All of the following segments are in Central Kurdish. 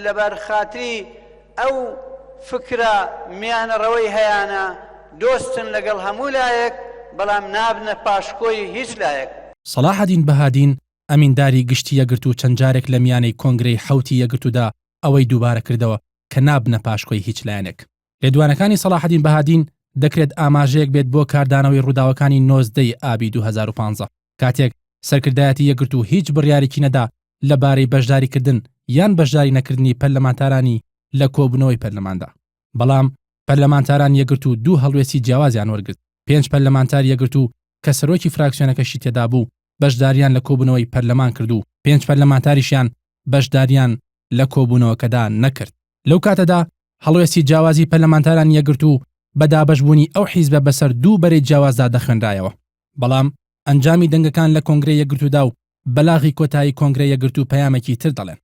لەبەر خاتری ئەو فکرە میانەڕەوەی هەیانە دۆستن لەگەڵ هەموو لایەک بەڵام نابنە پاشکۆی هیچ لایەک. سەلاحەدین بەهادین ئەمینداری گشتی یەکگرتو چەند جارێک لە میانەی کۆنگرەی حوتی یەکگرتودا ئەوەی دووبارە کردەوە کە نابنە پاشکۆی هیچ لایەنێک. لێدوانەکانی سەلاحەدین بەهادین دەکرێت ئاماژەیەک بێت بۆ کاردانەوەی ڕووداوەکانی 19 ئابی 2015 کاتێک سەرکردایەتی یەکگرتو هیچ بڕیارێکی نەدا لەبارەی بەشداریکردن یان بەشداری نەکردنی پەرلەمانتارانی لە کۆبوونەوەی پەرلەماندا. بەڵام پەرلەمانتاران یەکگرتو دوو هەڵوێستی جیاوازیان وەرگرت. 5 پەرلەمانتار یەکگرتو کە سەرۆکی فراکسیۆنەکەشی تێدا بوو بەشداریان لە کۆبوونەوەی پەرلەمان کردو 5 پەرلەمانتاریشیان بەشداریان لە کۆبوونەوەکەدا نەکرد. لەو کاتەدا هەڵوێستی جیاوازی پەرلەمانتاران یەکگرتو بەدابەشبوونی ئەو حیزبە بەسەر دوو بەرەی جیاوازدا دەخوێنرایەوە. بەڵام ئەنجامی دەنگەکان لە کۆنگرەی یەکگرتودا و بەلاغی کۆتایی کۆنگرەی یەکگرتو پەیامێکی تر دەڵێن.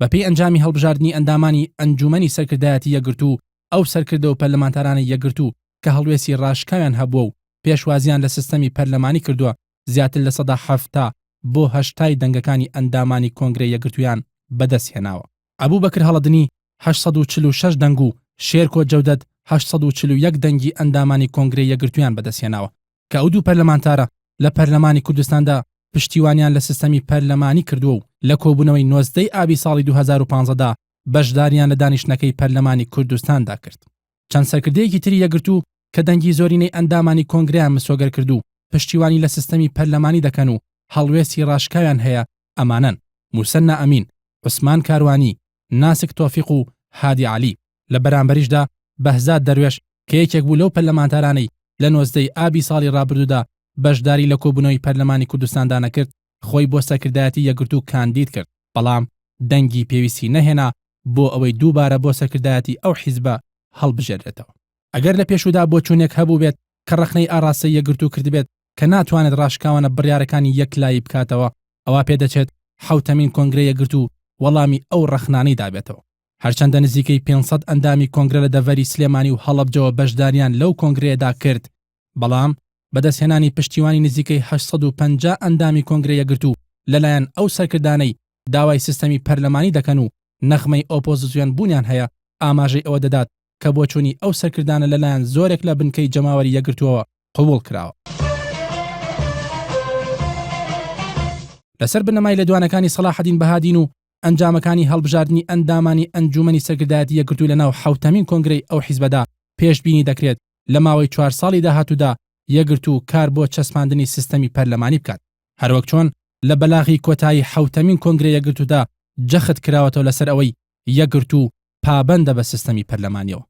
بەپێی ئەنجامی هەڵبژاردننی ئەندامانی ئەنجومەنی سەرکردایەتی یەکگرتو ئەو سەرکردەوە پەرلەمانتارانی یەکگرتو کە هەڵوێستی ڕاشکاویان هەبووە و پێشوازیان لە سیستەمی پەرلەمانی کردووە زیاتر لە 170 بۆ 80 دەنگەکانی ئەندامانی کۆنگرەی یەکگرتویان بەدەست هێناوە. ئەبوبەکر هەڵەدنی 846 دەنگ و شێرکۆ جەودەت 841 دەنگی ئەندامانی کۆنگرەی یەکگرتویان بەدەست هێناوە کە ئەو دوو پەرلەمانتارە لە پەرلەمانی کوردستاندا پشتیوانیان لە سیستەمی پەرلەمانی کردووە و لە کۆبوونەوەی 19 ئابی ساڵی 2015دا بەشداریان لە دانیشتنەکەی پەرلەمانی کوردستاندا کرد. چەند سەرکردەیەکی تری یەکگرتو کە دەنگی زۆرینەی ئەندامانی کۆنگرەیان مسۆگەر کردو پشتیوانی لە سیستەمی پەرلەمانی دەکەن و هەڵوێستی ڕاشکاویان هەیە ئەمانن: موسەنا ئەمین، عوسمان کاروانی، ناسک تۆفیق و هادی عەلی. لە بەرامبەریشدا بەهزاد دەروێش کە یەکێک بوو لەو پەرلەمانتارانەی لە 19 ئابی ساڵی ڕابردوودا بەشداری لە کۆبوونەوەی پەرلەمانی کوردستاندا نەکرد خۆی بۆ سەرکردایەتی یەکگرتو کاندید کرد بەڵام دەنگی پێویستی نەهێنا بۆ ئەوەی دووبارە بۆ سەرکردایەتی ئەو حیزبە هەڵبژێردرێتەوە. ئەگەر لە پێشودا بۆ چوونێک هەبوو بێت کە ڕەخنەی ئاڕاستەی یەکگرتو کردبێت کە ناتوانێت ڕاشکاوانە بڕیارەکانی یەکلایی بکاتەوە ئەوە پێدەچێت حوتەمین کۆنگرەی یەکگرتو وەڵامی ئەو ڕەخنانەی دابێتەوە. هەرچەندە نزیکەی 500 ئەندامی کۆنگرە لە دەڤەری سلێمانی و هەڵەبجەوە بەشداریان لەو کۆنگرەیەدا کرد بەڵام بەدەستهێنانی پشتیوانی نزیکەی 850 ئەندامی کۆنگرەی یەکگرتو لەلایەن ئەو سەرکردانەی داوای سیستەمی پەرلەمانی دەکەن و نەخمەی ئۆپۆزیسیۆن بوونیان هەیە ئاماژەی ئەوە دەدات کە بۆچوونی ئەو سەرکردانە لەلایەن زۆرێک لە بنکەی جەماوەری یەکگرتووەوە قبوڵ کراوە. لەسەر بنەمای لێدوانەکانی سەلاحەدین بەهادین و ئەنجامەکانی هەڵبژاردننی ئەندامانی ئەنجومەنی سەرکردایەتی یەکگرتو لەناو حوتەمین کۆنگرەی ئەو حیزبەدا پێشبینی دەکرێت لە ماوەی 4 ساڵی داهاتوودا یەکگرتو کار بۆ چەسپاندنی سیستەمی پەرلەمانی بکات هەروەک چۆن لە بەلاغی کۆتایی حوتەمین کۆنگرەی یەکگرتوودا جەخت کراوەتەوە لەسەر ئەوەی یەکگرتو پابەندە بە سیستەمی پەرلەمانیەوە.